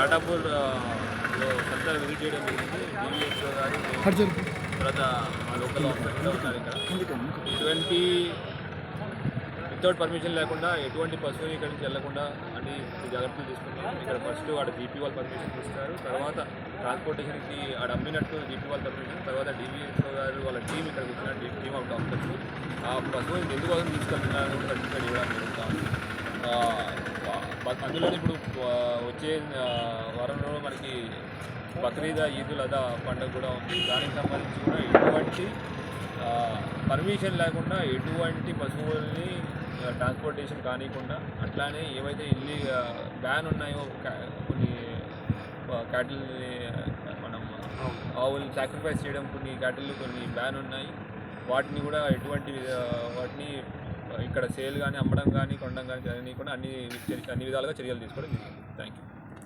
తాటాపూర్లో సంత విజిట్ చేయడం జరిగింది. డివిఎస్ఓ గారు తర్వాత మా లోకల్ ఆఫీసర్ కూడా ఉన్నారు. ఇక్కడ ఎటువంటి వితౌట్ పర్మిషన్ లేకుండా ఎటువంటి పశువుని ఇక్కడి నుంచి వెళ్లకుండా అన్ని జాగ్రత్తలు తీసుకుంటాం. ఇక్కడ ఫస్ట్ ఆడ జీపీ వాళ్ళు పర్మిషన్ ఇస్తారు, తర్వాత ట్రాన్స్పోర్టేషన్కి ఆడ అమ్మినట్టు జీపీ వాళ్ళు పర్మిషన్, తర్వాత డివిఎస్ఓ గారు వాళ్ళ టీం ఇక్కడ వచ్చిన టీమ్ ఆఫ్ డాక్టర్స్ ఆ పశువుని ఎందుకోసం తీసుకెళ్తున్నారు సర్టిఫికేట్ ఇవ్వడం జరుగుతుంది. అందులో ఇప్పుడు వచ్చే వారంలో మనకి బక్రీద్ ఈదుల్ అదా పండుగ కూడా ఉంది. దానికి సంబంధించి కూడా ఎటువంటి పర్మిషన్ లేకుండా ఎటువంటి పశువుల్ని ట్రాన్స్పోర్టేషన్ కానివ్వకుండా, అట్లానే ఏవైతే బ్యాన్ ఉన్నాయో కొన్ని క్యాటిల్ని మనం ఆవుల్ని సాక్రిఫైస్ చేయడం, కొన్ని క్యాటిల్ కొన్ని బ్యాన్ ఉన్నాయి. వాటిని కూడా వాటిని ఇక్కడ సేల్ కానీ అమ్మడం కానీ కొనడం కానీ జరగనీయకుండా అన్ని విధాలుగా చర్యలు తీసుకోవడం జరిగింది. Thank you.